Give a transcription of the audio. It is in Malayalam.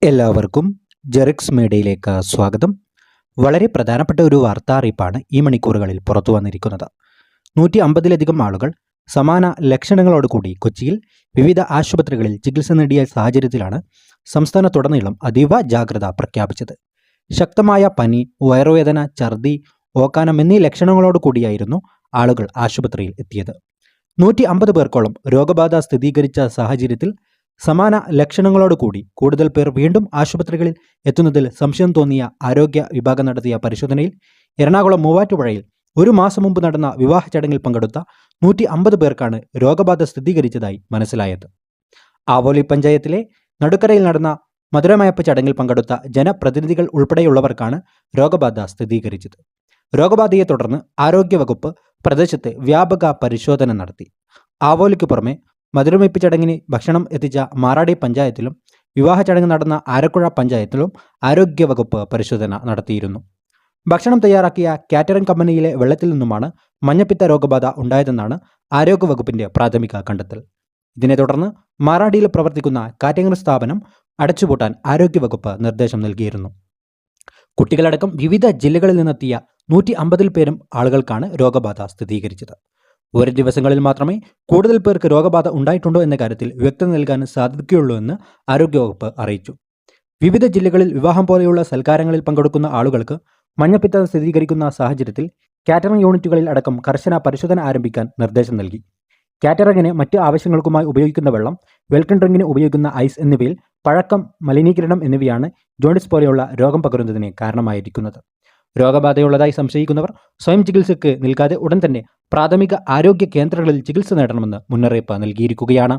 എല്ലാവർക്കും ജെറിക്സ് മീഡിയയിലേക്ക് സ്വാഗതം. വളരെ പ്രധാനപ്പെട്ട ഒരു വാർത്താ അറിയിപ്പാണ് ഈ മണിക്കൂറുകളിൽ പുറത്തു വന്നിരിക്കുന്നത്. 150ലധികം ആളുകൾ സമാന ലക്ഷണങ്ങളോടുകൂടി കൊച്ചിയിൽ വിവിധ ആശുപത്രികളിൽ ചികിത്സ നേടിയ സാഹചര്യത്തിലാണ് സംസ്ഥാനത്തുടനീളം അതീവ ജാഗ്രത പ്രഖ്യാപിച്ചത്. ശക്തമായ പനി, വയറുവേദന, ഛർദി, ഓക്കാനം എന്നീ ലക്ഷണങ്ങളോട് കൂടിയായിരുന്നു ആളുകൾ ആശുപത്രിയിൽ എത്തിയത്. 150 പേർക്കോളം രോഗബാധ സ്ഥിരീകരിച്ച സാഹചര്യത്തിൽ സമാന ലക്ഷണങ്ങളോടുകൂടി കൂടുതൽ പേർ വീണ്ടും ആശുപത്രികളിൽ എത്തുന്നതിൽ സംശയം തോന്നിയ ആരോഗ്യ വിഭാഗം നടത്തിയ പരിശോധനയിൽ എറണാകുളം മൂവാറ്റുപുഴയിൽ ഒരു മാസം മുമ്പ് നടന്ന വിവാഹ ചടങ്ങിൽ പങ്കെടുത്ത 150 പേർക്കാണ് രോഗബാധ സ്ഥിരീകരിച്ചതായി മനസ്സിലായത്. ആവോലി പഞ്ചായത്തിലെ നടുക്കരയിൽ നടന്ന മധുരമയപ്പ് ചടങ്ങിൽ പങ്കെടുത്ത ജനപ്രതിനിധികൾ ഉൾപ്പെടെയുള്ളവർക്കാണ് രോഗബാധ സ്ഥിരീകരിച്ചത്. രോഗബാധയെ തുടർന്ന് ആരോഗ്യവകുപ്പ് പ്രദേശത്ത് വ്യാപക പരിശോധന നടത്തി. ആവോലിക്ക് പുറമെ മധുരമയപ്പ് ചടങ്ങിന് ഭക്ഷണം എത്തിച്ച മാറാടി പഞ്ചായത്തിലും വിവാഹ ചടങ്ങ് നടന്ന ആരക്കുഴ പഞ്ചായത്തിലും ആരോഗ്യവകുപ്പ് പരിശോധന നടത്തിയിരുന്നു. ഭക്ഷണം തയ്യാറാക്കിയ കാറ്ററിംഗ് കമ്പനിയിലെ വെള്ളത്തിൽ നിന്നുമാണ് മഞ്ഞപ്പിത്ത രോഗബാധ ഉണ്ടായതെന്നാണ് ആരോഗ്യവകുപ്പിന്റെ പ്രാഥമിക കണ്ടെത്തൽ. ഇതിനെ തുടർന്ന് മാറാടിയിൽ പ്രവർത്തിക്കുന്ന കാറ്ററിംഗ് സ്ഥാപനം അടച്ചുപൂട്ടാൻ ആരോഗ്യവകുപ്പ് നിർദ്ദേശം നൽകിയിരുന്നു. കുട്ടികളടക്കം വിവിധ ജില്ലകളിൽ നിന്നെത്തിയ 150 പേരും ആളുകൾക്കാണ് രോഗബാധ സ്ഥിരീകരിച്ചത്. ഒരു ദിവസങ്ങളിൽ മാത്രമേ കൂടുതൽ പേർക്ക് രോഗബാധ ഉണ്ടായിട്ടുണ്ടോ എന്ന കാര്യത്തിൽ വ്യക്തത നൽകാൻ സാധിക്കുകയുള്ളൂ എന്ന് ആരോഗ്യവകുപ്പ് അറിയിച്ചു. വിവിധ ജില്ലകളിൽ വിവാഹം പോലെയുള്ള സൽക്കാരങ്ങളിൽ പങ്കെടുക്കുന്ന ആളുകൾക്ക് മഞ്ഞപ്പിത്തം സ്ഥിരീകരിക്കുന്ന സാഹചര്യത്തിൽ കാറ്ററിംഗ് യൂണിറ്റുകളിൽ അടക്കം കർശന പരിശോധന ആരംഭിക്കാൻ നിർദ്ദേശം നൽകി. കാറ്ററിംഗിന് മറ്റ് ആവശ്യങ്ങൾക്കുമായി ഉപയോഗിക്കുന്ന വെള്ളം, വെൽക്കം ഡ്രിങ്കിന് ഉപയോഗിക്കുന്ന ഐസ് എന്നിവയിൽ പഴക്കം, മലിനീകരണം എന്നിവയാണ് ജോണ്ടിസ് പോലെയുള്ള രോഗം പകരുന്നതിന് കാരണമായിരിക്കുന്നത്. രോഗബാധയുള്ളതായി സംശയിക്കുന്നവർ സ്വയം ചികിത്സയ്ക്ക് നിൽക്കാതെ ഉടൻ തന്നെ പ്രാഥമിക ആരോഗ്യ കേന്ദ്രങ്ങളിൽ ചികിത്സ നേടണമെന്ന് മുന്നറിയിപ്പ് നൽകിയിരിക്കുകയാണ്.